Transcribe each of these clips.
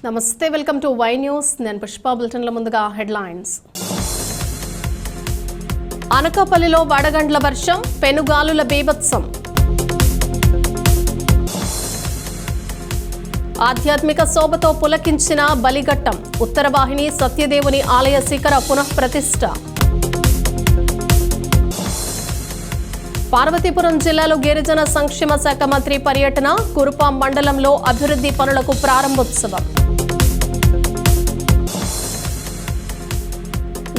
నమస్తే, welcome to Y news. నేను పుష్ప. బులెటిన్ల ముందుగా హెడ్లైన్స్. అనకాపల్లిలో వడగండ్ల వర్షం, పెనుగాలుల బీభత్సం. ఆధ్యాత్మిక శోభతో పులకించిన బలిఘట్టం, ఉత్తరవాహిని సత్యదేవుని ఆలయ శిఖర పునఃప్రతిష్ఠ. పార్వతీపురం జిల్లాలో గిరిజన సంక్షేమ శాఖ మంత్రి పర్యటన, కురుపాం మండలంలో అభివృద్ధి పనులకు ప్రారంభోత్సవం.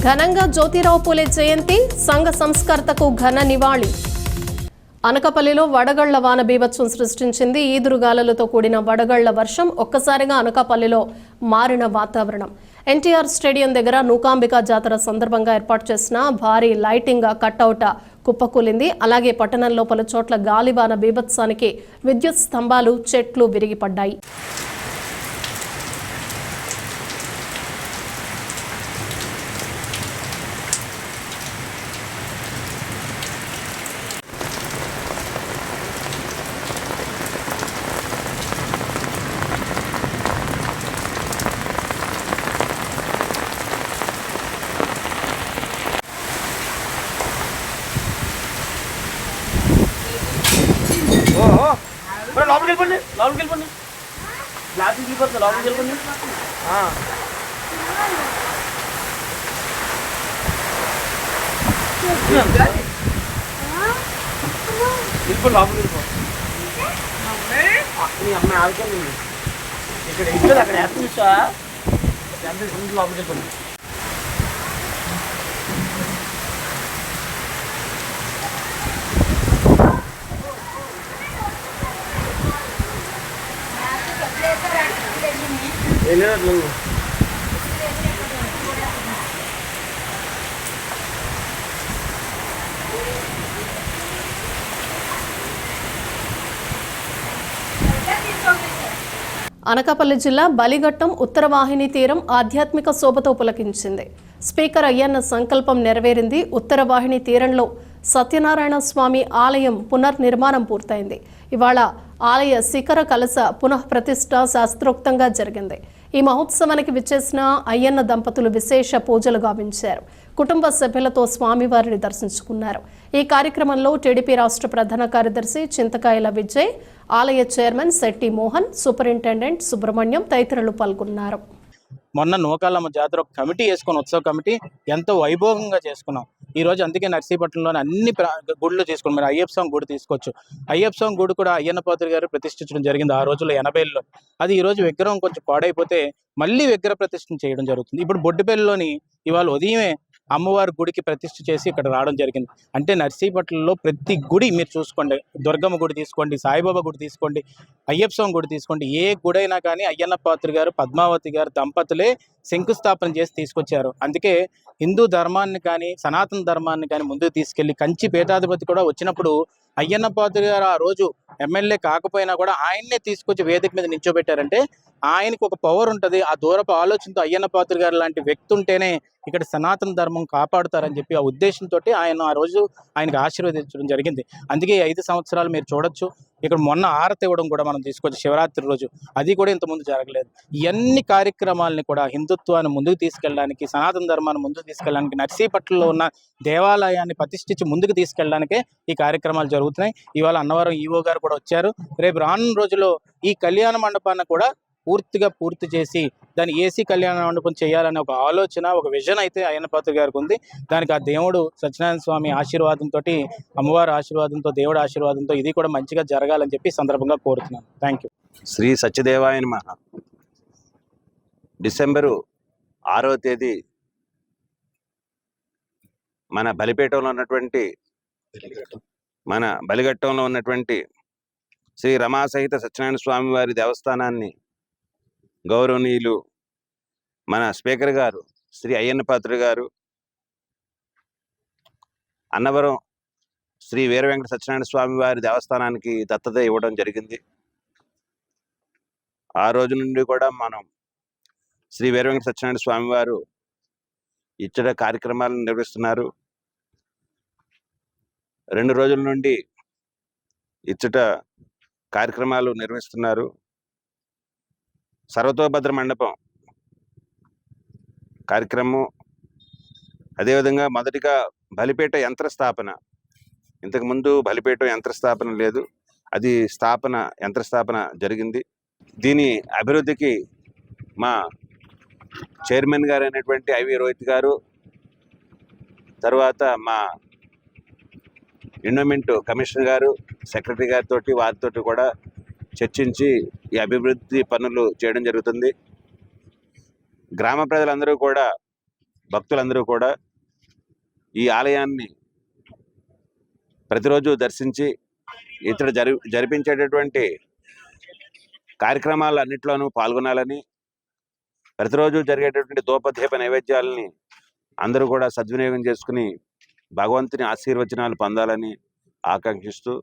ఘనంగా జ్యోతిరావు పూలే జయంతి, సంఘ సంస్కర్తకు ఘన నివాళి. అనకాపల్లిలో వడగళ్ల వాన బీభత్సం సృష్టించింది. ఈదురుగాలులతో కూడిన వడగళ్ల వర్షం ఒక్కసారిగా అనకాపల్లిలో మారిన వాతావరణం. ఎన్టీఆర్ స్టేడియం దగ్గర నూకాంబిక జాతర సందర్భంగా ఏర్పాటు చేసిన భారీ లైటింగ్ కట్అవుట్ కుప్పకూలింది. అలాగే పట్టణంలో పలు చోట్ల గాలివాన బీభత్సానికి విద్యుత్ స్తంభాలు, చెట్లు విరిగిపడ్డాయి. లోపలికి వెళ్ళిపోండి గ్లాస్ వెళ్ళిపోతుంది. లోపలికి వెళ్ళిపోండి. లోపలికి వెళ్ళిపో. మీ అమ్మాయి ఆడుకోండి. ఇక్కడ ఇట్లేదు, అక్కడ వేస్తుంది చూసా. లోపలికి వెళ్ళిపోండి. వెళ్ళినట్లు అనకాపల్లి జిల్లా బలిఘట్టం ఉత్తరవాహిని తీరం ఆధ్యాత్మిక శోభతో పులకించింది. స్పీకర్ అయ్యన్న సంకల్పం నెరవేరింది. ఉత్తరవాహిని తీరంలో సత్యనారాయణ స్వామి ఆలయం పునర్నిర్మాణం పూర్తయింది. ఇవాళ ఆలయ శిఖర కలశ పునఃప్రతిష్ఠ శాస్త్రోక్తంగా జరిగింది. ఈ మహోత్సవానికి విచ్చేసిన అయ్యన్న దంపతులు విశేష పూజలు గావించారు. కుటుంబ సభ్యులతో స్వామివారిని దర్శించుకున్నారు. ఈ కార్యక్రమంలో టీడీపీ రాష్ట్ర ప్రధాన కార్యదర్శి చింతకాయల విజయ్, ఆలయ చైర్మన్ శెట్టి మోహన్, సూపరింటెండెంట్ సుబ్రహ్మణ్యం తదితరులు పాల్గొన్నారు. మొన్న నూకాలమ్మ జాతర ఒక కమిటీ వేసుకుని, ఉత్సవ కమిటీ ఎంతో వైభవంగా చేసుకున్నాం. ఈ రోజు అందుకే నర్సీపట్నంలోని అన్ని గుడులు తీసుకున్నాం. మీరు అయ్యప్ప స్వామి గుడి తీసుకోవచ్చు. అయ్యప్ప స్వామి గుడి కూడా అయ్యన్న పాత్రి గారు ప్రతిష్ఠించడం జరిగింది ఆ రోజుల్లో 80లో. అది ఈ రోజు విగ్రహం కొంచెం పాడైపోతే మళ్ళీ విగ్రహ ప్రతిష్ఠ చేయడం జరుగుతుంది. ఇప్పుడు బొడ్డుపల్లిలోని ఇవాళ ఉదయమే అమ్మవారి గుడికి ప్రతిష్ఠ చేసి ఇక్కడ రావడం జరిగింది. అంటే నర్సీపట్నంలో ప్రతి గుడి మీరు చూసుకోండి, దుర్గమ్మ గుడి తీసుకోండి, సాయిబాబా గుడి తీసుకోండి, అయ్యప్ప స్వామి గుడి తీసుకోండి, ఏ గుడైనా కానీ అయ్యన్న పాత్రి గారు, పద్మావతి గారు దంపతులే శంకుస్థాపన చేసి తీసుకొచ్చారు. అందుకే హిందూ ధర్మాన్ని కానీ సనాతన ధర్మాన్ని కానీ ముందుకు తీసుకెళ్లి కంచి పీఠాధిపతి కూడా వచ్చినప్పుడు అయ్యన్న పాత్రి గారు ఆ రోజు ఎమ్మెల్యే కాకపోయినా కూడా ఆయన్నే తీసుకొచ్చి వేదిక మీద నిల్చోబెట్టారంటే ఆయనకు ఒక పవర్ ఉంటుంది. ఆ దూరపు ఆలోచనతో అయ్యన్న పాత్రి గారు లాంటి వ్యక్తి ఉంటేనే ఇక్కడ సనాతన ధర్మం కాపాడుతారని చెప్పి ఆ ఉద్దేశంతో ఆయన ఆ రోజు ఆయనకు ఆశీర్వదించడం జరిగింది. అందుకే 5 సంవత్సరాలు మీరు చూడొచ్చు. ఇక్కడ మొన్న ఆరతి ఇవ్వడం కూడా మనం తీసుకొచ్చి శివరాత్రి రోజు, అది కూడా ఇంతకుముందు జరగలేదు. ఇవన్నీ కార్యక్రమాలని కూడా హిందుత్వాన్ని ముందుకు తీసుకెళ్ళడానికి, సనాతన ధర్మాన్ని ముందుకు తీసుకెళ్ళడానికి, నర్సీపట్నంలో ఉన్న దేవాలయాన్ని ప్రతిష్ఠించి ముందుకు తీసుకెళ్ళడానికే ఈ కార్యక్రమాలు జరుగుతున్నాయి. ఇవాళ అన్నవరం ఈవో గారు కూడా వచ్చారు. రేపు రానున్న రోజుల్లో ఈ కళ్యాణ మండపాన్ని కూడా పూర్తి చేసి దాన్ని ఏసీ కళ్యాణ మండపం చేయాలనే ఒక ఆలోచన, ఒక విజన్ అయితే అయ్యన్న పాత్రి గారికి ఉంది. దానికి ఆ దేవుడు సత్యనారాయణ స్వామి ఆశీర్వాదంతో, అమ్మవారి ఆశీర్వాదంతో, దేవుడి ఆశీర్వాదంతో ఇది కూడా మంచిగా జరగాలని చెప్పి సందర్భంగా కోరుతున్నాను. Thank you. శ్రీ సత్యదేవాయ నమః. డిసెంబరు 6వ తేదీ మన బలిఘట్టంలో ఉన్నటువంటి శ్రీ రమాసహిత సత్యనారాయణ స్వామి వారి దేవస్థానాన్ని గౌరవనీయులు మన స్పీకర్ గారు శ్రీ అయ్యన్న పాత్రి గారు అన్నవరం శ్రీ వీర వెంకట సత్యనారాయణ స్వామి వారి దేవస్థానానికి దత్తత ఇవ్వడం జరిగింది. ఆ రోజు నుండి కూడా మనం శ్రీ వీర వెంకట సత్యనారాయణ స్వామి వారు ఇచ్చట కార్యక్రమాలను నిర్వహిస్తున్నారు. 2 రోజుల నుండి ఇచ్చట కార్యక్రమాలు నిర్వహిస్తున్నారు. సర్వతోభద్ర మండపం కార్యక్రమం, అదేవిధంగా మొదటిగా బలిపీఠ యంత్రస్థాపన. ఇంతకుముందు బలిపీఠ యంత్రస్థాపన లేదు, అది యంత్రస్థాపన జరిగింది. దీని అభివృద్ధికి మా చైర్మన్ గారు అయినటువంటి ఐవి రోహిత్ గారు, తర్వాత మా ఎండోమెంట్ కమిషనర్ గారు, సెక్రటరీ గారితో వారితో కూడా చర్చించి ఈ అభివృద్ధి పనులు చేయడం జరుగుతుంది. గ్రామ ప్రజలందరూ కూడా, భక్తులందరూ కూడా ఈ ఆలయాన్ని ప్రతిరోజు దర్శించి ఇతడు జరిపించేటటువంటి కార్యక్రమాలన్నింటిలోనూ పాల్గొనాలని, ప్రతిరోజు జరిగేటటువంటి దూపదీప నైవేద్యాలని అందరూ కూడా సద్వినియోగం చేసుకుని భగవంతుని ఆశీర్వచనాలు పొందాలని ఆకాంక్షిస్తూ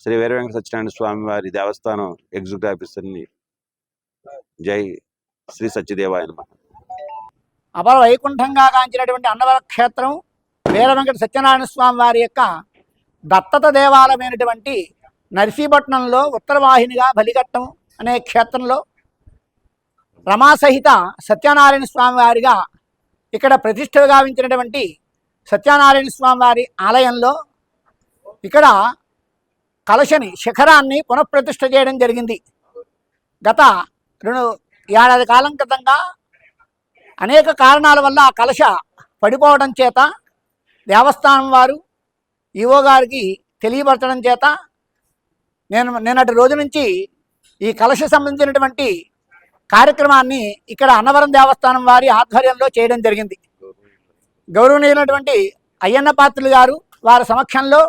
శ్రీ వీర వెంకట సత్యనారాయణ స్వామి వారి దేవస్థానం ఎగ్జిక్యూటివ్ ఆఫీసర్ని జై శ్రీ సత్యదేవాయ నమః. అపర వైకుంఠంగా గాంచినటువంటి అన్నవర క్షేత్రం వీర వెంకట సత్యనారాయణ స్వామి వారి యొక్క దత్తత దేవాలయమైనటువంటి నర్సీపట్నంలో ఉత్తరవాహినిగా బలిఘట్టం అనే క్షేత్రంలో రమాసహిత సత్యనారాయణ స్వామి వారిగా ఇక్కడ ప్రతిష్ఠ గావించినటువంటి సత్యనారాయణ స్వామి వారి ఆలయంలో ఇక్కడ కలశని శిఖరాన్ని పునఃప్రతిష్ఠ చేయడం జరిగింది. గత 2 ఏడాది కాలం క్రితంగా అనేక కారణాల వల్ల ఆ కలశ పడిపోవడం చేత దేవస్థానం వారు ఈవో గారికి తెలియపరచడం చేత నిన్నటి రోజు నుంచి ఈ కలశ సంబంధించినటువంటి కార్యక్రమాన్ని ఇక్కడ అన్నవరం దేవస్థానం వారి ఆధ్వర్యంలో చేయడం జరిగింది. గౌరవనీయులైనటువంటి అయ్యన్న పాత్రులు గారు వారి సమక్షంలో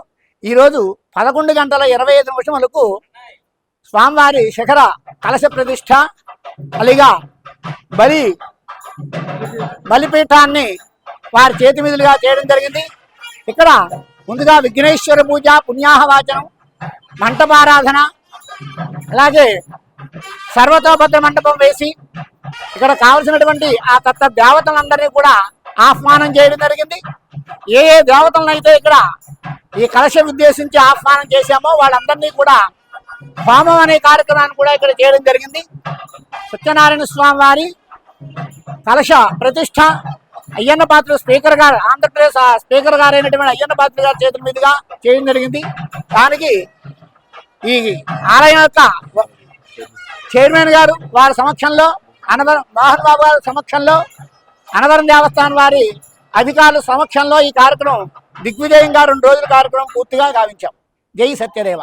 ఈరోజు 11:25 స్వామివారి శిఖర కలశ ప్రతిష్ఠ, అలిగా బలిపీఠాన్ని వారి చేతి మీదులుగా చేయడం జరిగింది. ఇక్కడ ముందుగా విఘ్నేశ్వర పూజ, పుణ్యాహవాచనం, మంటపారాధన, అలాగే సర్వతోభద్ర మండపం వేసి ఇక్కడ కావలసినటువంటి ఆ తత్వ దేవతలందరినీ కూడా ఆహ్వానం చేయడం జరిగింది. ఏ దేవతలను అయితే ఇక్కడ ఈ కలశం ఉద్దేశించి ఆహ్వానం చేశామో వాళ్ళందరినీ కూడా హోమం అనే కార్యక్రమాన్ని కూడా ఇక్కడ చేయడం జరిగింది. సత్యనారాయణ స్వామి వారి కలశ ప్రతిష్ఠ అయ్యన్న పాత్ర స్పీకర్ గారు, ఆంధ్రప్రదేశ్ స్పీకర్ గారు అయినటువంటి అయ్యన్న పాత్ర గారి చేతుల మీదుగా చేయడం జరిగింది. దానికి ఈ ఆలయం యొక్క చైర్మన్ గారు వారి సమక్షంలో, అనవరం మోహన్ బాబు గారి సమక్షంలో, అనవరం దేవస్థానం వారి అధికారుల సమక్షంలో ఈ కార్యక్రమం దిగ్విజయంగా 2 రోజుల కార్యక్రమం పూర్తిగా గావించాం. జై సత్యదేవ.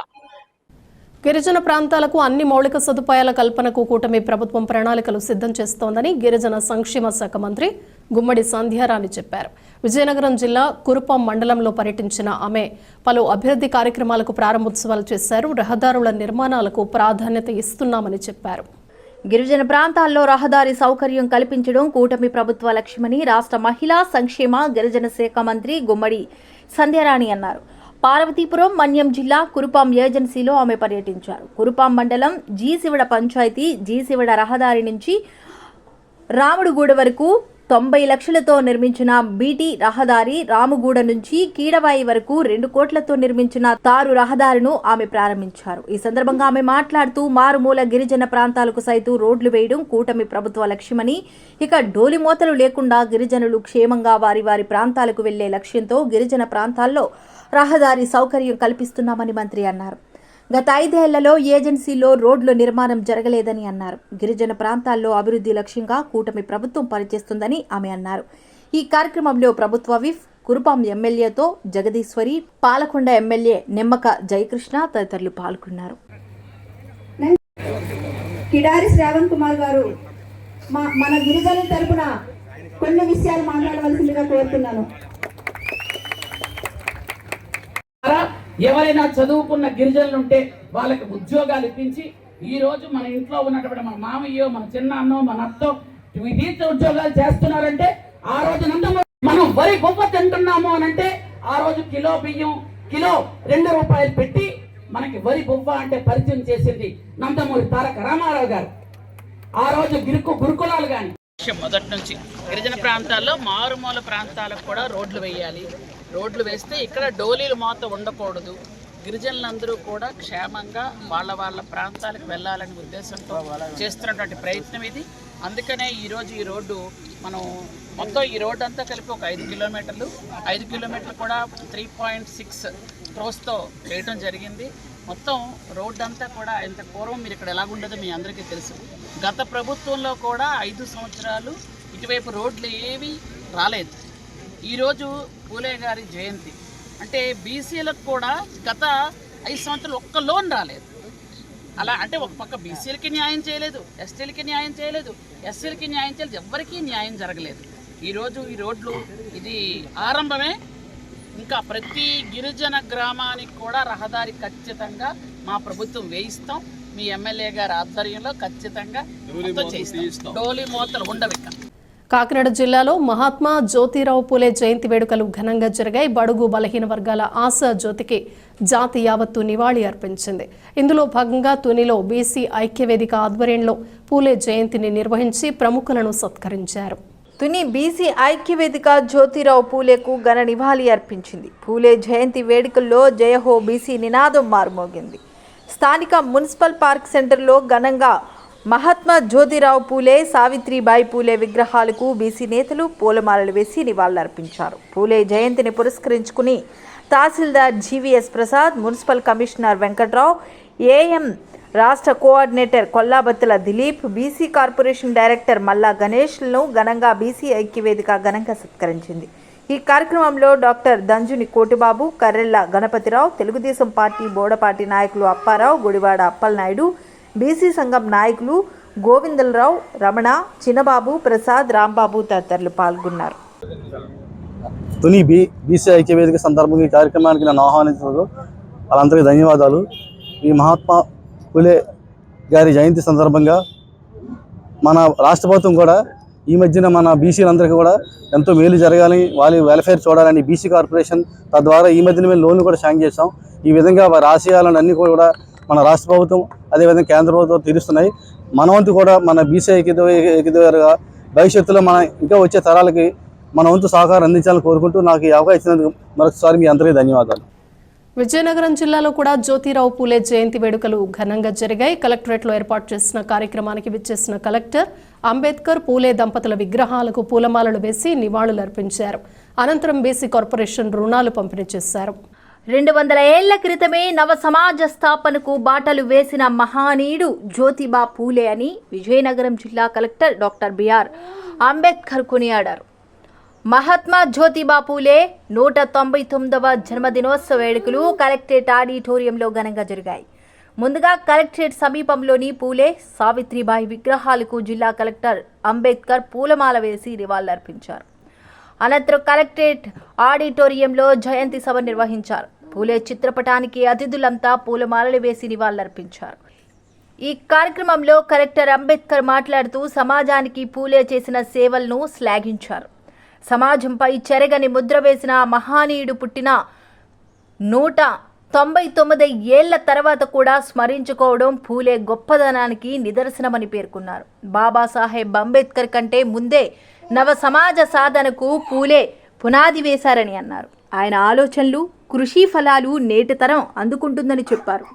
గిరిజన ప్రాంతాలకు అన్ని మౌలిక సదుపాయాల కల్పనకు కూటమి ప్రభుత్వం ప్రణాళికలు సిద్ధం చేస్తోందని గిరిజన సంక్షేమ శాఖ మంత్రి గుమ్మడి సంధ్యారాణి చెప్పారు. విజయనగరం జిల్లా కురుపాం మండలంలో పర్యటించిన ఆమె పలు అభివృద్ధి కార్యక్రమాలకు ప్రారంభోత్సవాలు చేశారు. రహదారుల నిర్మాణాలకు ప్రాధాన్యత ఇస్తున్నామని చెప్పారు. గిరిజన ప్రాంతాల్లో రహదారి సౌకర్యం కల్పించడం కూటమి ప్రభుత్వ లక్ష్యమని రాష్ట్ర మహిళా సంక్షేమ గిరిజన శాఖ మంత్రి గుమ్మడి సంధ్యారాణి అన్నారు. పార్వతీపురం మన్యం జిల్లా కురుపాం ఏజెన్సీలో ఆమె పర్యటించారు. కురుపాం మండలం జీసివిడ పంచాయతీ జీసివిడ రహదారి నుంచి రాముడుగూడ వరకు 90 లక్షలతో నిర్మించిన బీటీ రహదారి, రాముగూడ నుంచి కీడవాయి వరకు 2 కోట్లతో నిర్మించిన తారు రహదారిను ఆమె ప్రారంభించారు. ఈ సందర్భంగా ఆమె మాట్లాడుతూ మారుమూల గిరిజన ప్రాంతాలకు సైతం రోడ్లు వేయడం కూటమి ప్రభుత్వ లక్ష్యమని, ఇక డోలిమోతలు లేకుండా గిరిజనులు క్షేమంగా వారి వారి ప్రాంతాలకు వెళ్లే లక్ష్యంతో గిరిజన ప్రాంతాల్లో రహదారి సౌకర్యం కల్పిస్తున్నామని మంత్రి అన్నారు. గత 5 ఏళ్లలో ఏజెన్సీలో రోడ్ల నిర్మాణం జరగలేదని అన్నారు. గిరిజన ప్రాంతాల్లో అభివృద్ధి లక్ష్యంగా కూటమి ప్రభుత్వం పనిచేస్తుందని ఆమె అన్నారు. ఈ కార్యక్రమంలో ప్రభుత్వ విప్, కురుపాం ఎమ్మెల్యేతో జగదీశ్వరి, పాలకొండ ఎమ్మెల్యే నిమ్మక జయకృష్ణ తదితరులు పాల్గొన్నారు. కిడారి శ్రావణ్ కుమార్ గారు మన గిరిజనుల తరపున కొన్ని విషయాలు మాట్లాడవలసిందిగా కోరుతున్నాను. ఎవరైనా చదువుకున్న గిరిజనులు ఉంటే వాళ్ళకి ఉద్యోగాలు ఇప్పించి ఈ రోజు మన ఇంట్లో ఉన్నటువంటి మన మామయ్యో, మన చిన్నాన్నో, మన అత్తో టీచర్ ఉద్యోగాలు చేస్తున్నారంటే ఆ రోజు మనం వరి గొప్ప తింటున్నాము అనంటే ఆ రోజు కిలో బియ్యం, కిలో 2 రూపాయలు పెట్టి మనకి వరి బొవ్వ అంటే పరిచయం చేసింది నందమూరి తారక రామారావు గారు. ఆ రోజు గురుకులాలు కానీ మొదటి నుంచి గిరిజన ప్రాంతాల్లో మారుమూల ప్రాంతాలకు కూడా రోడ్లు వేయాలి. రోడ్లు వేస్తే ఇక్కడ డోలీలు మాత్రం ఉండకూడదు. గిరిజనులందరూ కూడా క్షేమంగా వాళ్ళ ప్రాంతాలకు వెళ్ళాలనే ఉద్దేశంతో చేస్తున్నటువంటి ప్రయత్నం ఇది. అందుకనే ఈరోజు ఈ రోడ్డు మనం మొత్తం ఈ రోడ్డు అంతా కలిపి ఒక 5 కిలోమీటర్లు 5 కిలోమీటర్లు కూడా 3.6 క్రోస్తో వేయటం జరిగింది. మొత్తం రోడ్డు అంతా కూడా ఇంత పూర్వం మీరు ఇక్కడ ఎలాగుండదో మీ అందరికీ తెలుసు. గత ప్రభుత్వంలో కూడా 5 సంవత్సరాలు ఇటువైపు రోడ్లు ఏవి రాలేదు. ఈరోజు పూలే గారి జయంతి అంటే బీసీలకు కూడా గత 5 సంవత్సరాలు ఒక్క లోన్ రాలేదు. అలా అంటే ఒక పక్క బీసీలకి న్యాయం చేయలేదు, ఎస్టీలకి న్యాయం చేయలేదు, ఎస్సీలకి న్యాయం చేయలేదు, ఎవ్వరికీ న్యాయం జరగలేదు. ఈరోజు ఈ రోడ్లు ఇది ఆరంభమే. ఇంకా ప్రతి గిరిజన గ్రామానికి కూడా రహదారి ఖచ్చితంగా మా ప్రభుత్వం వేయిస్తాం. మీ ఎమ్మెల్యే గారి ఆధ్వర్యంలో ఖచ్చితంగా చేయిస్తాం. డోలి మోతలు ఉండవిక. కాకినాడ జిల్లాలో మహాత్మా జ్యోతిరావు పూలే జయంతి వేడుకలు ఘనంగా జరిగాయి. బడుగు బలహీన వర్గాల ఆశా జ్యోతికి జాతి యావత్తు నివాళి అర్పించింది. ఇందులో భాగంగా తునిలో బీసీ ఐక్యవేదిక ఆధ్వర్యంలో పూలే జయంతిని నిర్వహించి ప్రముఖులను సత్కరించారు. తుని బీసీ ఐక్యవేదిక జ్యోతిరావు పూలేకు ఘన నివాళి అర్పించింది. పూలే జయంతి వేడుకల్లో జయహో బీసీ నినాదం మారుమోగింది. స్థానిక మున్సిపల్ పార్క్ సెంటర్లో ఘనంగా మహాత్మా జ్యోతిరావు పూలే, సావిత్రిబాయి పూలే విగ్రహాలకు బీసీ నేతలు పూలమాలలు వేసి నివాళులర్పించారు. పూలే జయంతిని పురస్కరించుకుని తహసీల్దార్ GVS Prasad, municipal commissioner Venkatrao, AM రాష్ట్ర coordinator Kollabattula Dilip, BC corporation director Malla గణేష్లను ఘనంగా బీసీ ఐక్యవేదిక ఘనంగా సత్కరించింది. ఈ కార్యక్రమంలో డాక్టర్ దంజుని కోటిబాబు, కర్రెళ్ల గణపతిరావు, తెలుగుదేశం పార్టీ బోడపాటి నాయకులు అప్పారావు, గుడివాడ అప్పలనాయుడు, బీసీ సంఘం నాయకులు గోవిందలరావు, రమణ, చిన్నబాబు, ప్రసాద్, రాంబాబు తదితరులు పాల్గొన్నారు. తుని బీసీ ఐక్యవేదిక సందర్భంగా ఈ కార్యక్రమానికి నన్ను ఆహ్వానించినందుకు వాళ్ళందరికీ ధన్యవాదాలు. ఈ మహాత్మా పూలే గారి జయంతి సందర్భంగా మన రాష్ట్ర ప్రభుత్వం కూడా ఈ మధ్యన మన బీసీలందరికీ కూడా ఎంతో మేలు జరగాలని, వాళ్ళ వెల్ఫేర్ చూడాలని బీసీ కార్పొరేషన్ తద్వారా ఈ మధ్యన మేము లోన్లు కూడా శాంక్షన్ చేస్తాం. ఈ విధంగా వారి ఆశయాలను అన్నీ కూడా మన రాష్ట్ర ప్రభుత్వం అదేవిధంగా కేంద్ర ప్రభుత్వం తీరుస్తున్నాయి. మన వంతు కూడా మన బీసీ ఐక్యతగా భవిష్యత్తులో మన ఇంకా వచ్చే తరాలకి మన వంతు సహకారం అందించాలని కోరుకుంటూ నాకు ఈ అవకాశం ఇచ్చినందుకు మరొకసారి మీ అందరికీ ధన్యవాదాలు. విజయనగరం జిల్లాలో కూడా జ్యోతిరావు పూలే జయంతి వేడుకలు ఘనంగా జరిగాయి. కలెక్టరేట్లో ఏర్పాటు చేసిన కార్యక్రమానికి విచ్చేసిన కలెక్టర్ అంబేద్కర్, పూలే దంపతుల విగ్రహాలకు పూలమాలలు వేసి నివాళులర్పించారు. అనంతరం బీసీ కార్పొరేషన్ రుణాలు పంపిణీ చేశారు. 200 ఏళ్ల క్రితమే నవ సమాజ స్థాపనకు బాటలు వేసిన మహానీయుడు జ్యోతిబా పూలే అని విజయనగరం జిల్లా కలెక్టర్ డాక్టర్ బిఆర్ అంబేద్కర్ కొనియాడారు. మహాత్మా జ్యోతిబా పూలే 199వ జన్మదినోత్సవ వేడుకలు కలెక్టరేట్ ఆడిటోరియంలో ఘనంగా జరిగాయి. ముందుగా కలెక్టరేట్ సమీపంలోని పూలే, సావిత్రిబాయి విగ్రహాలకు జిల్లా కలెక్టర్ అంబేద్కర్ పూలమాల వేసి నివాళులర్పించారు. అనంతరం కలెక్టరేట్ ఆడిటోరియంలో జయంతి సభ నిర్వహించారు. పూలే చిత్రపటానికి అతిథులంతా పూలమాలలు వేసి నివాళులర్పించారు. ఈ కార్యక్రమంలో కలెక్టర్ అంబేద్కర్ మాట్లాడుతూ సమాజానికి పూలే చేసిన సేవలను శ్లాఘించారు. సమాజంపై చెరగని ముద్ర వేసిన మహానీయుడు పుట్టిన 199 ఏళ్ల తర్వాత కూడా స్మరించుకోవడం పూలే గొప్పదనానికి నిదర్శనమని పేర్కొన్నారు. బాబాసాహెబ్ అంబేద్కర్ కంటే ముందే నవ సమాజ సాధనకు పూలే పునాది వేశారని అన్నారు. ఆయన ఆలోచనలు, కృషి ఫలాలు నేటి తరం అందుకుంటుందని చెప్పారు.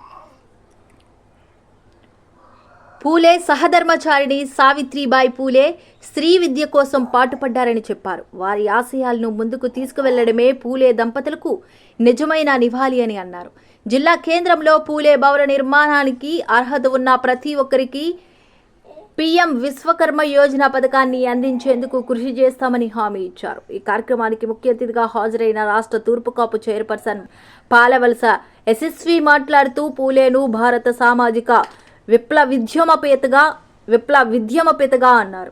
పూలే సహధర్మచారిణి సావిత్రిబాయి పూలే స్త్రీ విద్య కోసం పాటుపడ్డారని చెప్పారు. వారి ఆశయాలను ముందుకు తీసుకువెళ్లడమే పూలే దంపతులకు నిజమైన నివాళి అని అన్నారు. జిల్లా కేంద్రంలో పూలే భవన నిర్మాణానికి అర్హత ఉన్న ప్రతి ఒక్కరికి పీఎం విశ్వకర్మ యోజన పథకాన్ని అందించేందుకు కృషి చేస్తామని హామీ ఇచ్చారు. ఈ కార్యక్రమానికి ముఖ్య అతిథిగా హాజరైన రాష్ట్ర తూర్పుకాపు చైర్పర్సన్ పాలవలస ఎస్ఎస్వి మాట్లాడుతూ పూలేను భారత సామాజిక విప్లవిద్యమపేతగా అన్నారు.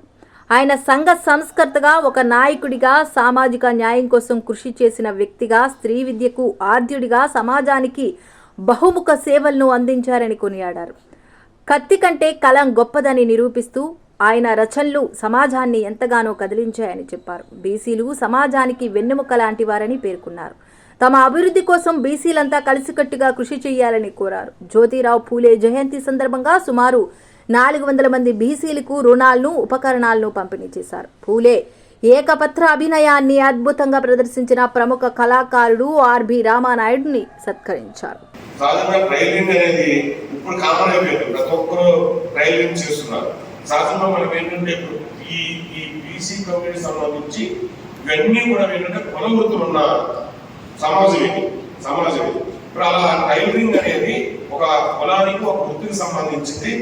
ఆయన సంఘ సంస్కర్తగా, ఒక నాయకుడిగా, సామాజిక న్యాయం కోసం కృషి చేసిన వ్యక్తిగా, స్త్రీ విద్యకు ఆద్యుడిగా సమాజానికి బహుముఖ సేవలను అందించారని కొనియాడారు. కత్తి కంటే కలం గొప్పదని నిరూపిస్తూ ఆయన రచనలు సమాజాన్ని ఎంతగానో కదిలించాయని చెప్పారు. బీసీలు సమాజానికి వెన్నెముక లాంటి వారని పేర్కొన్నారు. తమ అభివృద్ధి కోసం బీసీలంతా కలిసికట్టుగా కృషి చేయాలని కోరారు. జ్యోతిరావు పూలే జయంతి సందర్భంగా సుమారు 400 మంది బీసీలకు రుణాలను, ఉపకరణాలను పంపిణీ చేశారు. పూలే ఏకపత్ర అభినయాన్ని అద్భుతంగా ప్రదర్శించిన ప్రముఖ కళాకారుడు ఆర్బి రామానాయుడుని సత్కరించారు. సాధారణంగా ట్రైలింగ్ అనేది ఇప్పుడు కామన్ అయిపోయింది, ప్రతి ఒక్కరు ట్రైలింగ్ చేస్తున్నారు. సాధారణంగా మనం ఏంటంటే ఈ బీసీ కమ్యూనిటీ సంబంధించి ఇవన్నీ కూడా ఏంటంటే కుల వృత్తులు ఉన్న సమాజం ఇది. ఇప్పుడు అలా టైలరింగ్ అనేది ఒక కులానికి ఒక వృత్తికి సంబంధించింది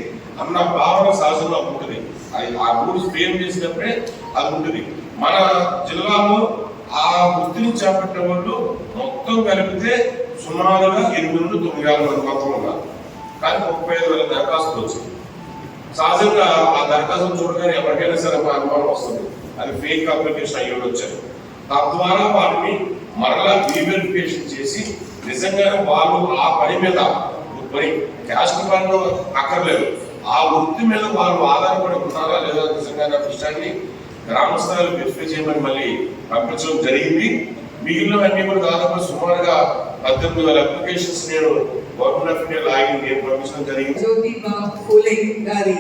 అన్న భావన సహజంగా ఉంటుంది. అది ఆ రూల్స్ ఫ్రేమ్ చేసినప్పుడే అది ఉంటుంది. మన జిల్లాలో ఆ వృత్తిని చేపట్టిన వాళ్ళు మొత్తం కలిపితే సుమారుగా 8,900 మంది మొత్తం ఉన్నారు. కానీ 35,000 దరఖాస్తులు వచ్చింది. సహజంగా ఆ దరఖాస్తులు చూడగానే ఎవరికైనా సరే ఒక అనుమానం వస్తుంది, అది ఫేక్ అప్లికేషన్ అయ్యి వచ్చారు. తద్వారా వాటిని మరలా రీవెరిఫికేషన్ చేసి నిజంగానే వాళ్ళు ఆ పని మీద క్యాస్ట్ పనులు అక్కర్లేదు, ఆ వృత్తి మీద వాళ్ళు ఆధారపడి ఉన్నారా లేదా నిజంగానే విషయాన్ని గ్రామ స్థాయిలో వెరిఫై చేయమని మళ్ళీ పంపించడం జరిగింది. మిగిలినవన్నీ కూడా దాదాపు సుమారుగా 18,000 అప్లికేషన్స్ నేను గవర్నమెంట్ ఆఫ్ ఇండియా లాగిన్ నేను పంపించడం జరిగింది. జ్యోతిబా ఫూలే గారి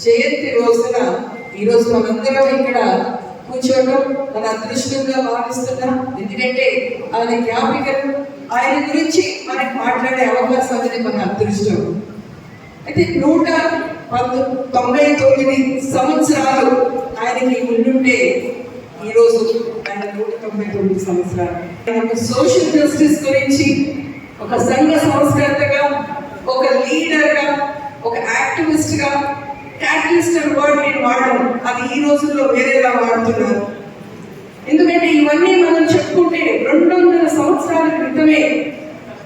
జయంతి రోజున ఈరోజు మనందరం ఇక్కడ కూర్చోవడం మన అదృష్టంగా భావిస్తున్నాం. ఎందుకంటే ఆయన జ్ఞాపికలు, ఆయన గురించి మనకి మాట్లాడే అవకాశం అనేది మన అదృష్టం. అయితే 199 సంవత్సరాలు ఆయనకి ఉండుంటే ఈరోజు ఆయన 199 సంవత్సరాలు ఒక సోషల్ జస్టిస్ గురించి, ఒక సంఘ సంస్కర్తగా, ఒక లీడర్గా, ఒక యాక్టివిస్ట్గా, క్యాటలిస్ట్ అనే వర్డ్ నేను వాడను, అది ఈ రోజుల్లో వేరేలా వాడుతున్నారు. ఎందుకంటే ఇవన్నీ మనం చెప్పుకుంటే 200 సంవత్సరాల క్రితమే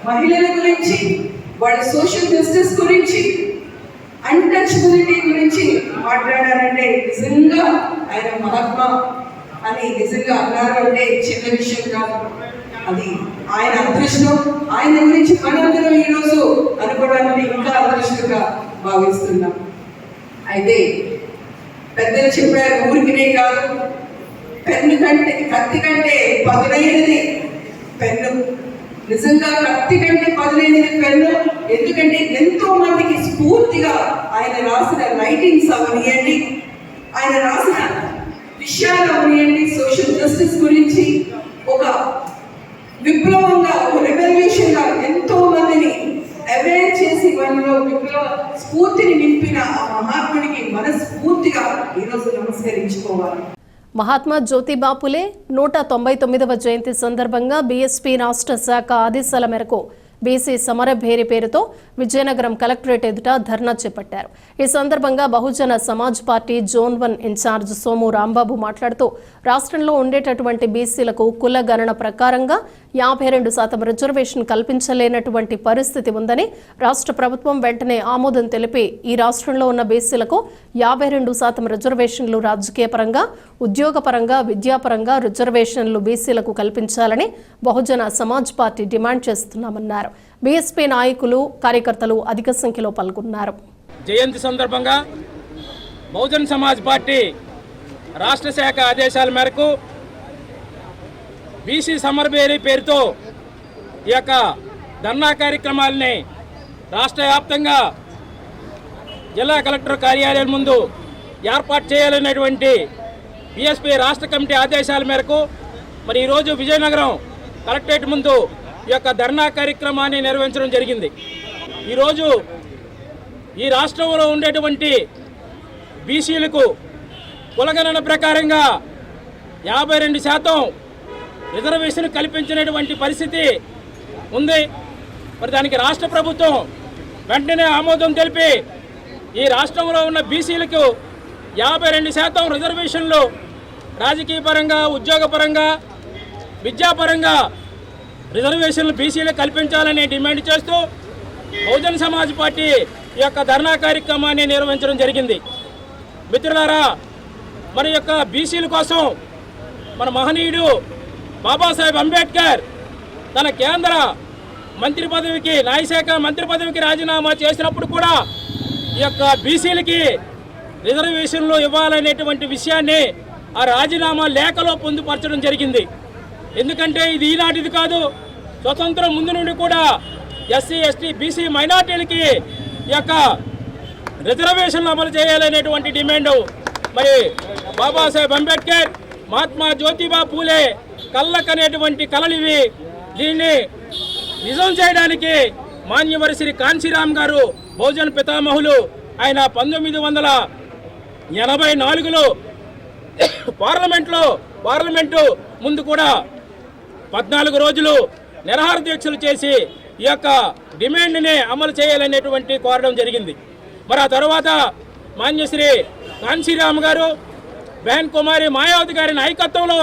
మహిళల గురించి, వాళ్ళ సోషల్ జస్టిస్ గురించి, అన్టచబిలిటీ గురించి మాట్లాడారంటే నిజంగా ఆయన మహాత్మా అని నిజంగా అన్నారు అంటే చిన్న విషయం కాదు. అది ఆయన అదృష్టం. ఆయన గురించి మనందరం ఈరోజు అనుకోవడానికి ఇంకా అదృష్టంగా భావిస్తున్నాం. అయితే పెద్దలు చెప్పారు, ఊరికినే కాదు, కత్తి కంటే పదునైనది పెన్ను. నిజంగా కత్తి కంటే పదునైనది పెన్ను. ఎందుకంటే ఎంతో మందికి స్ఫూర్తిగా ఆయన రాసిన రైటింగ్స్ అవనియండి, ఆయన రాసిన విషయాలు అవనియండి, సోషల్ జస్టిస్ గురించి ఒక విప్లవంగా, ఒక రెవల్యూషన్ గా ఎంతో మందిని అవేర్ చేసి వాళ్ళలో విప్లవ స్ఫూర్తిని నింపిన ఆ మహాత్ముడికి మనస్ఫూర్తిగా ఈరోజు నమస్కరించుకోవాలి. మహాత్మా జ్యోతిబా ఫులే 199వ జయంతి సందర్భంగా బీఎస్పీ రాష్ట్ర శాఖ ఆదేశాల మేరకు బీసీ సమరభేరి పేరుతో విజయనగరం కలెక్టరేట్ ఎదుట ధర్నా చేపట్టారు. ఈ సందర్భంగా Bahujan Samaj party zone 1 incharge Somu Rambabu మాట్లాడుతూ రాష్ట్రంలో ఉండేటటువంటి బీసీలకు కుల గణన ప్రకారంగా 52% రిజర్వేషన్ కల్పించలేనటువంటి పరిస్థితి ఉందని, రాష్ట్ర ప్రభుత్వం వెంటనే ఆమోదం తెలిపి ఈ రాష్ట్రంలో ఉన్న బీసీలకు 52% రిజర్వేషన్లు రాజకీయ పరంగా, ఉద్యోగపరంగా, విద్యాపరంగా రిజర్వేషన్లు బీసీలకు కల్పించాలని బహుజన సమాజ్ పార్టీ డిమాండ్ చేస్తున్నామన్నారు. బీఎస్పీ నాయకులు, కార్యకర్తలు అధిక సంఖ్యలో పాల్గొన్నారు. జయంతి సందర్భంగా బహుజన్ సమాజ్ పార్టీ రాష్ట్ర శాఖ ఆదేశాల మేరకు బీసీ సమరభేరి పేరుతో ఈ యొక్క ధర్నా కార్యక్రమాలని రాష్ట్ర వ్యాప్తంగా జిల్లా కలెక్టర్ కార్యాలయం ముందు ఏర్పాటు చేయాలనేటువంటి బీఎస్పీ రాష్ట్ర కమిటీ ఆదేశాల మేరకు మరి ఈరోజు విజయనగరం కలెక్టరేట్ ముందు ఈ యొక్క ధర్నా కార్యక్రమాన్ని నిర్వహించడం జరిగింది. ఈరోజు ఈ రాష్ట్రంలో ఉండేటువంటి బీసీలకు కులగణన ప్రకారంగా 52% రిజర్వేషన్ కల్పించినటువంటి పరిస్థితి ఉంది. మరి దానికి రాష్ట్ర ప్రభుత్వం వెంటనే ఆమోదం తెలిపి ఈ రాష్ట్రంలో ఉన్న బీసీలకు 52% రిజర్వేషన్లు రాజకీయ పరంగా, ఉద్యోగపరంగా, విద్యాపరంగా రిజర్వేషన్లు బీసీలకు కల్పించాలని డిమాండ్ చేస్తూ బహుజన్ సమాజ్ పార్టీ ఈ యొక్క ధర్నా కార్యక్రమాన్ని నిర్వహించడం జరిగింది. మిత్రులారా, మన యొక్క బీసీల కోసం మన మహనీయుడు బాబాసాహెబ్ అంబేద్కర్ తన కేంద్ర మంత్రి పదవికి, న్యాయశాఖ మంత్రి పదవికి రాజీనామా చేసినప్పుడు కూడా ఈ యొక్క బీసీలకి రిజర్వేషన్లు ఇవ్వాలనేటువంటి విషయాన్ని ఆ రాజీనామా లేఖలో పొందుపరచడం జరిగింది. ఎందుకంటే ఇది ఈనాటిది కాదు, స్వతంత్రం ముందు నుండి కూడా ఎస్సీ, ఎస్టీ, బీసీ మైనార్టీలకి ఈ యొక్క రిజర్వేషన్లు అమలు చేయాలనేటువంటి డిమాండ్ మరి బాబాసాహెబ్ అంబేద్కర్ మహాత్మా జ్యోతిబా పూలే కళ్ళకనేటువంటి కళలివి. దీన్ని నిజం చేయడానికి మాన్యవరి శ్రీ కాంశీరామ్ గారు బహుజన పితామహులు. ఆయన 1984లో పార్లమెంటు ముందు కూడా 14 రోజులు నిరాహార దీక్షలు చేసి ఈ యొక్క డిమాండ్ని అమలు చేయాలనేటువంటి కోరడం జరిగింది. మరి ఆ తర్వాత మాన్యశ్రీ కాంశీరామ్ గారు, బహన్ కుమారి మాయావతి గారి నాయకత్వంలో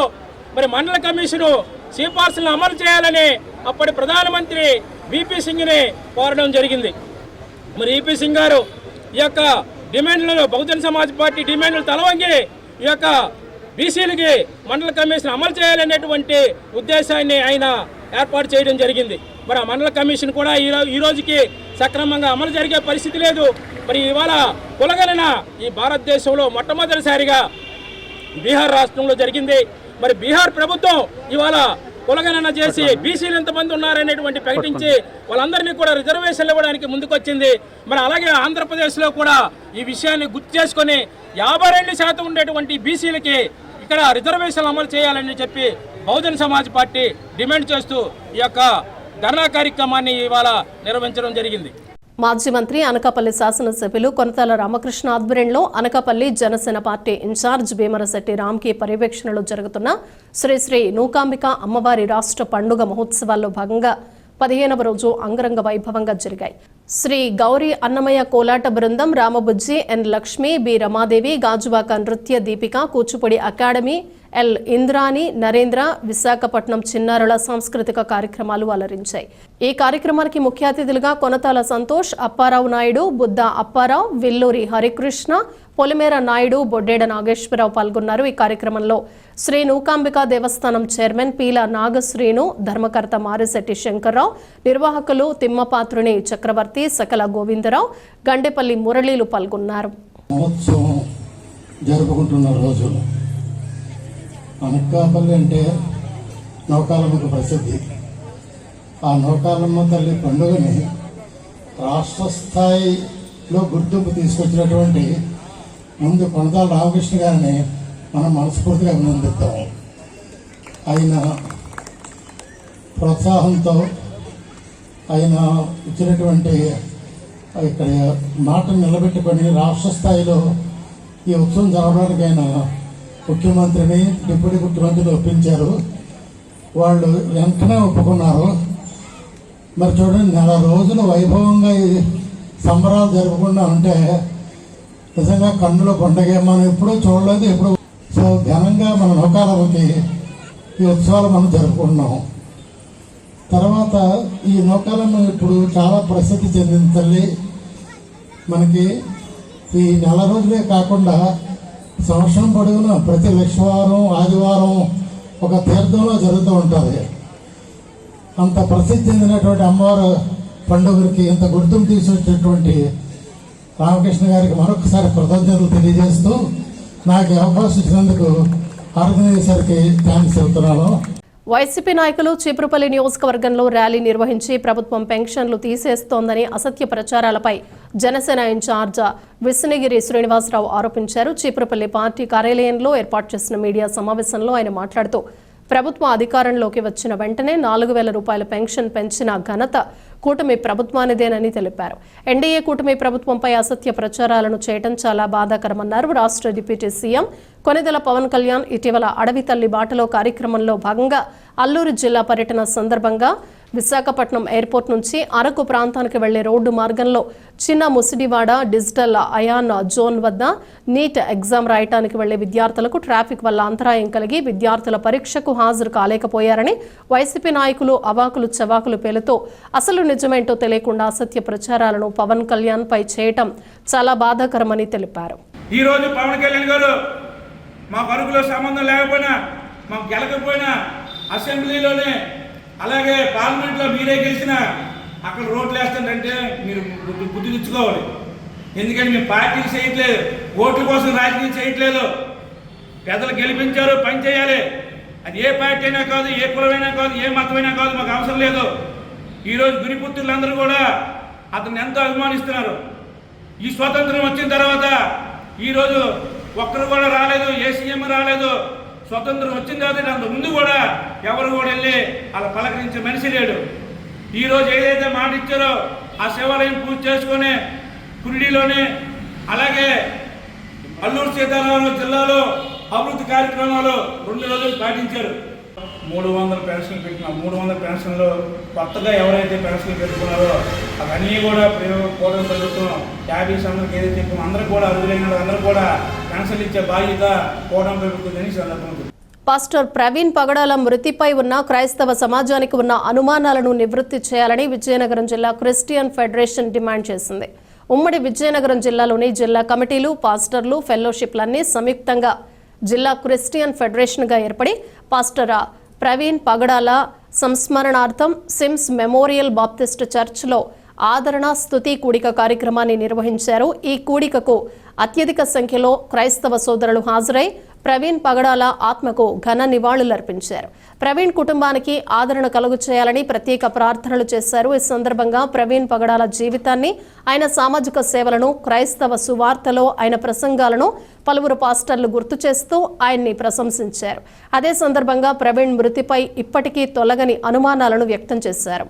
మరి మండల కమిషను సిఫార్సులను అమలు చేయాలని అప్పటి ప్రధానమంత్రి విపి సింగ్ని కోరడం జరిగింది. మరి విపి సింగ్ గారు ఈ యొక్క డిమాండ్లను, బహుజన సమాజ్ పార్టీ డిమాండ్లు తలవంగి ఈ యొక్క బీసీలకి మండల కమిషన్ అమలు చేయాలనేటువంటి ఉద్దేశాన్ని ఆయన ఏర్పాటు చేయడం జరిగింది. మరి ఆ మండల కమిషన్ కూడా ఈ రోజుకి సక్రమంగా అమలు జరిగే పరిస్థితి లేదు. మరి ఇవాళ కులగణన ఈ భారతదేశంలో మొట్టమొదటిసారిగా బీహార్ రాష్ట్రంలో జరిగింది. మరి బీహార్ ప్రభుత్వం ఇవాళ కులగణన చేసి బీసీలు ఎంతమంది ఉన్నారనేటువంటి ప్రకటించి వాళ్ళందరినీ కూడా రిజర్వేషన్లు ఇవ్వడానికి ముందుకొచ్చింది. మరి అలాగే ఆంధ్రప్రదేశ్లో కూడా ఈ విషయాన్ని గుర్తు చేసుకొని 52% ఉండేటువంటి బీసీలకి ఇక్కడ రిజర్వేషన్లు అమలు చేయాలని చెప్పి బహుజన సమాజ్ పార్టీ డిమాండ్ చేస్తూ ఈ యొక్క ధర్నా కార్యక్రమాన్ని ఇవాళ నిర్వహించడం జరిగింది. మాజీ మంత్రి అనకాపల్లి శాసనసభ్యులు కొనతాల రామకృష్ణ ఆధ్వర్యంలో అనకాపల్లి జనసేన పార్టీ ఇన్ఛార్జ్ భీమరశెట్టి రామ్కి పర్యవేక్షణలో జరుగుతున్న శ్రీ శ్రీ నూకాంబిక అమ్మవారి రాష్ట్ర పండుగ మహోత్సవాల్లో భాగంగా 15వ రోజు అంగరంగ వైభవంగా జరిగాయి. శ్రీ గౌరీ అన్నమయ్య కోలాట బృందం, రామబుజ్జి, ఎన్ లక్ష్మి, బి రమాదేవి, గాజువాక నృత్య దీపిక, కూచిపూడి అకాడమీ, ఎల్ ఇంద్రాణి, నరేంద్ర, విశాఖపట్నం చిన్నారుల సాంస్కృతిక కార్యక్రమాలు అలరించాయి. ఈ కార్యక్రమానికి ముఖ్య అతిథులుగా కొనతాల సంతోష్, అప్పారావు నాయుడు, బుద్ధ అప్పారావు, విల్లూరి హరికృష్ణ, పొలిమేర నాయుడు, బొడ్డేడ నాగేశ్వరరావు పాల్గొన్నారు. ఈ కార్యక్రమంలో శ్రీ నూకాంబిక దేవస్థానం చైర్మన్ పీల నాగశ్రీను, ధర్మకర్త మారిశెట్టి శంకర్రావు, నిర్వాహకులు తిమ్మపాత్రుని చక్రవర్తి, సకల గోవిందరావు, గండేపల్లి మురళీలు పాల్గొన్నారు. అనకాపల్లి అంటే నౌకాలమ్మకు ప్రసిద్ధి. ఆ నౌకాలమ్మ తల్లి పండుగని రాష్ట్ర స్థాయిలో గుర్తింపు తీసుకొచ్చినటువంటి ముందు కొనతాల రామకృష్ణ గారిని మనం మనస్ఫూర్తిగా అభినందిస్తాం. ఆయన ప్రోత్సాహంతో ఆయన ఇచ్చినటువంటి ఇక్కడ మాటను నిలబెట్టుకొని రాష్ట్ర స్థాయిలో ఈ ఉత్సవం జరగడానికి ఆయన ముఖ్యమంత్రిని, డిప్యూటీ ముఖ్యమంత్రిని ఒప్పించారు. వాళ్ళు వెంటనే ఒప్పుకున్నారు. మరి చూడండి, 4 రోజులు వైభవంగా ఈ సంబరాలు జరపకుండా ఉంటే నిజంగా కన్నుల పండుగ మనం ఎప్పుడూ చూడలేదు. ఎప్పుడు సో ఘనంగా మన నౌకాలమ్మకి ఈ ఉత్సవాలు మనం జరుపుకుంటున్నాం. తర్వాత ఈ నౌకాలమ్మ ఇప్పుడు చాలా ప్రసిద్ధి చెందిన తల్లి. మనకి ఈ 4 రోజులే కాకుండా సంవత్సరం పొడవునా ప్రతి లక్షవారం, ఆదివారం ఒక తీర్థంలో జరుగుతూ ఉంటుంది. అంత ప్రసిద్ధి చెందినటువంటి అమ్మవారి పండుగకి ఇంత గుర్తింపు తీసుకొచ్చినటువంటి రామకృష్ణ గారికి మరొకసారి కృతజ్ఞతలు తెలియజేస్తూ నాకు అవకాశం ఇచ్చినందుకు ఆర్గనైజర్కి థ్యాంక్స్ చెబుతున్నాను. వైసీపీ నాయకులు చీపురుపల్లి నియోజకవర్గంలో ర్యాలీ నిర్వహించి ప్రభుత్వం పెన్షన్లు తీసేస్తోందని అసత్య ప్రచారాలపై జనసేన ఇన్ఛార్జ్ విస్నగిరి శ్రీనివాసరావు ఆరోపించారు. చీపురుపల్లి పార్టీ కార్యాలయంలో ఏర్పాటు చేసిన మీడియా సమావేశంలో ఆయన మాట్లాడుతూ ప్రభుత్వం అధికారంలోకి వచ్చిన వెంటనే 4,000 రూపాయల పెన్షన్ పెంచిన ఘనత కూటమి ప్రభుత్వానిదేనని తెలిపారు. ఎన్డీఏ కూటమి ప్రభుత్వంపై అసత్య ప్రచారాలను చేయడం చాలా బాధాకరమన్నారు. రాష్ట్ర డిప్యూటీ సీఎం కొనిదెల పవన్ కళ్యాణ్ ఇటీవల అడవి తల్లి బాటలో కార్యక్రమంలో భాగంగా అల్లూరు జిల్లా పర్యటన సందర్భంగా విశాఖపట్నం ఎయిర్పోర్ట్ నుంచి అరకు ప్రాంతానికి వెళ్లే రోడ్డు మార్గంలో చిన్న ముసిడివాడ డిజిటల్ అయాన్ జోన్ వద్ద నీట్ ఎగ్జామ్ రాయటానికి వెళ్లే విద్యార్థులకు ట్రాఫిక్ వల్ల అంతరాయం కలిగి విద్యార్థుల పరీక్షకు హాజరు కాలేకపోయారని వైసీపీ నాయకులు అవాకులు చవాకులు పేలుతూ అసలు నిజమేంటో తెలియకుండా అసత్య ప్రచారాలను పవన్ కళ్యాణ్ పై చేయటం చాలా బాధాకరమని తెలిపారు. ఈ రోజు పవన్ కళ్యాణ్ గారు మాకు అరకులో సంబంధం లేకపోయినా, మాకు గెలకపోయినా, అసెంబ్లీలోనే అలాగే పార్లమెంట్లో మీరే గెలిచినా అక్కడ రోడ్లు వేస్తుందంటే మీరు బుద్ధి తెచ్చుకోవాలి. ఎందుకంటే మేము పార్టీలు చేయట్లేదు, ఓట్ల కోసం రాజకీయం చేయట్లేదు. పెద్దలు గెలిపించారు, పని చేయాలి. అది ఏ పార్టీ అయినా కాదు, ఏ కులమైనా కాదు, ఏ మతమైనా కాదు, మాకు అవసరం లేదు. ఈరోజు గురిపుత్రులందరూ కూడా అతన్ని ఎంతో అభిమానిస్తున్నారు. ఈ స్వాతంత్రం వచ్చిన తర్వాత ఈరోజు ఒక్కరు కూడా రాలేదు, ఏ సీఎం రాలేదు. స్వతంత్రం వచ్చిన తర్వాత అంత ముందు కూడా ఎవరు కూడా వెళ్ళి అలా పలకరించే మనిషి లేడు. ఈరోజు ఏదైతే మాట ఇచ్చారో ఆ శివాలయం పూజ చేసుకుని కురిడిలోనే, అలాగే అల్లూరు సీతారామరాజు జిల్లాలో అభివృద్ధి కార్యక్రమాలు 2 రోజులు పాటించారు. 300 పెన్షన్లు పెట్టిన 300 పెన్షన్లు కొత్తగా ఎవరైతే పెన్షన్లు పెట్టుకున్నారో అవన్నీ కూడా కూటమి ప్రభుత్వం 50 సంవత్సరాలకు ఏదైతే చెప్తున్నా అందరూ కూడా అర్హులైన అందరూ కూడా పెన్షన్లు ఇచ్చే బాధ్యత కూటమి ప్రభుత్వం అని సందర్భంగా. పాస్టర్ ప్రవీణ్ పగడాల మృతిపై ఉన్న క్రైస్తవ సమాజానికి ఉన్న అనుమానాలను నివృత్తి చేయాలని విజయనగరం జిల్లా క్రిస్టియన్ ఫెడరేషన్ డిమాండ్ చేసింది. ఉమ్మడి విజయనగరం జిల్లాలోని జిల్లా కమిటీలు, పాస్టర్లు, ఫెలోషిప్లన్నీ సంయుక్తంగా జిల్లా క్రిస్టియన్ ఫెడరేషన్గా ఏర్పడి పాస్టర్ ప్రవీణ్ పగడాల సంస్మరణార్థం సిమ్స్ మెమోరియల్ బాప్టిస్ట్ చర్చ్లో ఆదరణ స్తుతి కూడిక కార్యక్రమాన్ని నిర్వహించారు. ఈ కూడికకు అత్యధిక సంఖ్యలో క్రైస్తవ సోదరులు హాజరై ప్రవీణ్ పగడాల ఆత్మకు ఘన నివాళులర్పించారు. ప్రవీణ్ కుటుంబానికి ఆదరణ కలుగు చేయాలని ప్రత్యేక ప్రార్థనలు చేశారు. ఈ సందర్భంగా ప్రవీణ్ పగడాల జీవితాన్ని, ఆయన సామాజిక సేవలను, క్రైస్తవ సువార్తలో ఆయన ప్రసంగాలను పలువురు పాస్టర్లు గుర్తు చేస్తూ ఆయన్ని ప్రశంసించారు. అదే సందర్భంగా ప్రవీణ్ మృతిపై ఇప్పటికీ తొలగని అనుమానాలను వ్యక్తం చేశారు.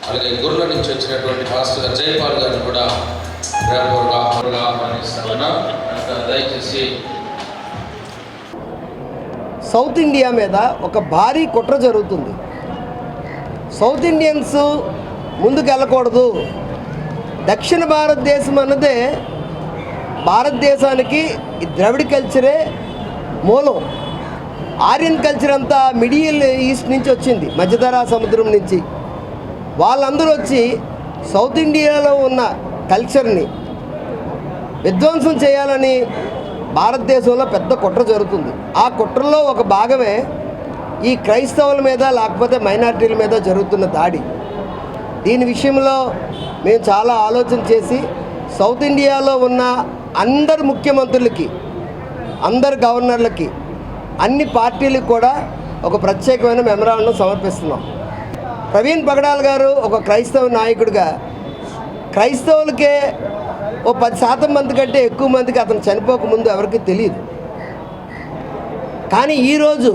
అలాగే గుర్ల నుంచి వచ్చినటువంటి పాస్టర్ జయపాల్ గారిని కూడా ప్రేమపూర్వకంగా ఆహ్వానిస్తామన్నా. దయచేసి సౌత్ ఇండియా మీద ఒక భారీ కుట్ర జరుగుతుంది. సౌత్ ఇండియన్స్ ముందుకు వెళ్ళకూడదు. దక్షిణ భారతదేశం అన్నదే భారతదేశానికి ఈ ద్రవిడ కల్చరే మూలం. ఆర్యన్ కల్చర్ అంతా మిడిల్ ఈస్ట్ నుంచి వచ్చింది, మధ్యధరా సముద్రం నుంచి. వాళ్ళందరూ వచ్చి సౌత్ ఇండియాలో ఉన్న కల్చర్ని విధ్వంసం చేయాలని భారతదేశంలో పెద్ద కుట్ర జరుగుతుంది. ఆ కుట్రలో ఒక భాగమే ఈ క్రైస్తవుల మీద లేకపోతే మైనారిటీల మీద జరుగుతున్న దాడి. దీని విషయంలో మేము చాలా ఆలోచన చేసి సౌత్ ఇండియాలో ఉన్న అందరు ముఖ్యమంత్రులకి, అందరు గవర్నర్లకి, అన్ని పార్టీలకు కూడా ఒక ప్రత్యేకమైన మెమరాండం సమర్పిస్తున్నాం. ప్రవీణ్ పగడాల్ గారు ఒక క్రైస్తవ నాయకుడిగా క్రైస్తవులకే ఓ 10% మంది కంటే ఎక్కువ మందికి అతను చనిపోకముందు ఎవరికి తెలియదు. కానీ ఈరోజు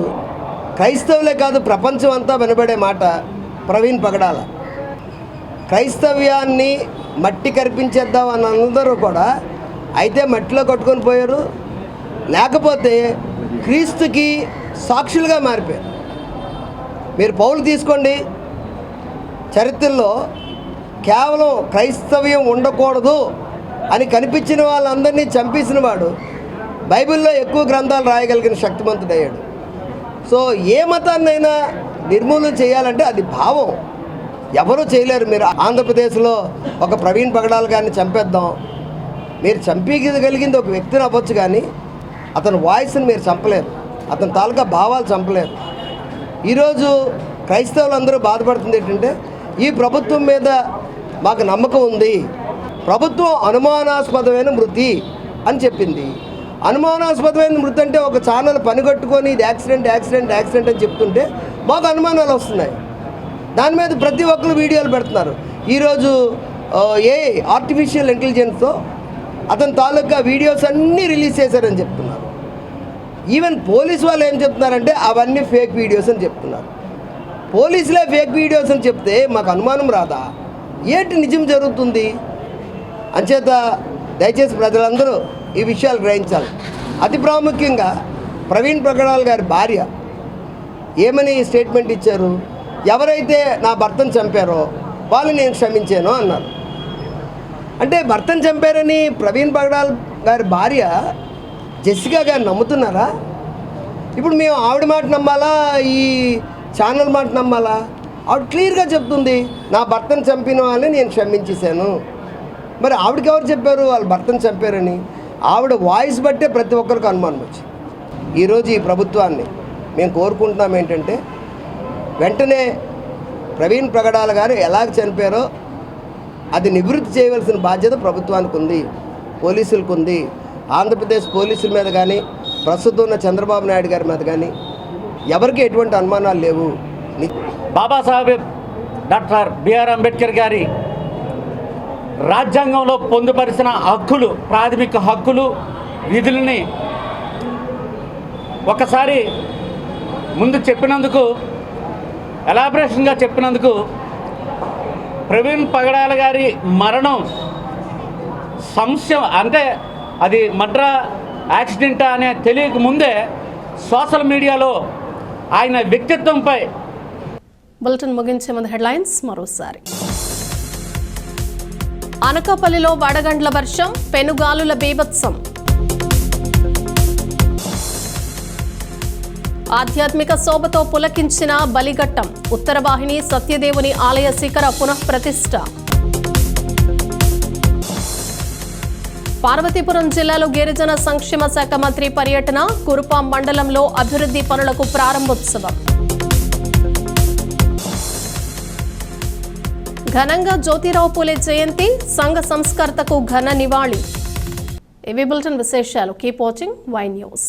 క్రైస్తవులే కాదు ప్రపంచం అంతా వినబడే మాట ప్రవీణ్ పగడాల. క్రైస్తవ్యాన్ని మట్టి కరిపించేద్దాం అని అందరూ కూడా అయితే మట్టిలో కొట్టుకొని పోయారు, లేకపోతే క్రీస్తుకి సాక్షులుగా మారిపోయారు. మీరు పౌలు తీసుకోండి, చరిత్రలో కేవలం క్రైస్తవ్యం ఉండకూడదు అని కనిపించిన వాళ్ళందరినీ చంపేసిన వాడు బైబిల్లో ఎక్కువ గ్రంథాలు రాయగలిగిన శక్తిమంతుడయ్యాడు. సో ఏ మతాన్నైనా నిర్మూలన చేయాలంటే అది భావం, ఎవరూ చేయలేరు. మీరు ఆంధ్రప్రదేశ్లో ఒక ప్రవీణ్ పగడాల్ గారిని చంపేద్దాం, మీరు చంపగలిగింది ఒక వ్యక్తిని అవ్వచ్చు, కానీ అతని వాయిస్ని మీరు చంపలేరు, అతని తాలూకా భావాలు చంపలేరు. ఈరోజు క్రైస్తవులందరూ బాధపడుతుంది ఏంటంటే ఈ ప్రభుత్వం మీద మాకు నమ్మకం ఉంది, ప్రభుత్వం అనుమానాస్పదమైన మృతి అని చెప్పింది. అనుమానాస్పదమైన మృతి అంటే ఒక ఛానల్ పనిగట్టుకొని ఇది యాక్సిడెంట్ యాక్సిడెంట్ యాక్సిడెంట్ అని చెప్తుంటే మాకు అనుమానాలు వస్తున్నాయి. దాని మీద ప్రతి ఒక్కరు వీడియోలు పెడుతున్నారు. ఈరోజు ఆర్టిఫిషియల్ ఇంటెలిజెన్స్తో అతని తాలూకా వీడియోస్ అన్నీ రిలీజ్ చేశారని చెప్తున్నారు. ఈవెన్ పోలీసు వాళ్ళు ఏం చెప్తున్నారంటే అవన్నీ ఫేక్ వీడియోస్ అని చెప్తున్నారు. పోలీసులే ఫేక్ వీడియోస్ అని చెప్తే మాకు అనుమానం రాదా? ఏంటి నిజం జరుగుతుంది? అంచేత దయచేసి ప్రజలందరూ ఈ విషయాలు గ్రహించాలి. అతి ప్రాముఖ్యంగా ప్రవీణ్ పగడాల్ గారి భార్య ఏమని స్టేట్మెంట్ ఇచ్చారు? ఎవరైతే నా భర్తను చంపారో వాళ్ళు నేను క్షమించాను అన్నారు. అంటే భర్తను చంపారని ప్రవీణ్ పగడాల్ గారి భార్య జెసికా గారు నమ్ముతున్నారా? ఇప్పుడు మేము ఆవిడ మాట నమ్మాలా, ఈ ఛానల్ మాట నమ్మాలా? ఆవిడ క్లియర్గా చెప్తుంది, నా భర్తను చంపిన వాళ్ళని నేను క్షమించేశాను. మరి ఆవిడకి ఎవరు చెప్పారు వాళ్ళ భర్తను చంపారని? ఆవిడ వాయిస్ బట్టే ప్రతి ఒక్కరికి అనుమానం వచ్చింది. ఈరోజు ఈ ప్రభుత్వాన్ని మేము కోరుకుంటున్నాం ఏంటంటే, వెంటనే ప్రవీణ్ ప్రగడాల గారు ఎలాగ చనిపోయారో అది నివృత్తి చేయవలసిన బాధ్యత ప్రభుత్వానికి ఉంది, పోలీసులకు ఉంది. ఆంధ్రప్రదేశ్ పోలీసుల మీద కానీ, ప్రస్తుతం ఉన్న చంద్రబాబు నాయుడు గారి మీద కానీ ఎవరికి ఎటువంటి అనుమానాలు లేవు. బాబాసాహెబ్ డాక్టర్ బిఆర్ అంబేద్కర్ గారి రాజ్యాంగంలో పొందుపరిచిన హక్కులు, ప్రాథమిక హక్కులు, విధులని ఒకసారి ముందు చెప్పినందుకు, ఎలాబరేషన్గా చెప్పినందుకు, ప్రవీణ్ పగడాల గారి మరణం సంశయం అంటే అది మర్డర్ యాక్సిడెంట్ అనే తెలియక ముందే సోషల్ మీడియాలో ఆయన వ్యక్తిత్వంపై. బులెటిన్ ముగించే ముందు హెడ్లైన్స్ మరోసారి. అనకాపల్లిలో వడగండ్ల వర్షం, పెనుగాలుల బీభత్సం. ఆధ్యాత్మిక శోభతో పులకించిన బలిఘట్టం, ఉత్తరవాహిని సత్యదేవుని ఆలయ శిఖర పునఃప్రతిష్ఠ. పార్వతీపురం జిల్లాలో గిరిజన సంక్షేమ శాఖ మంత్రి పర్యటన, కురుపాం మండలంలో అభివృద్ధి పనులకు ప్రారంభోత్సవం. ఘనంగా జ్యోతిరావు పూలే జయంతి, సంఘ సంస్కర్తకు ఘన నివాళి. ఇవి బులెటిన్ విశేషాలు. Keep watching Y news.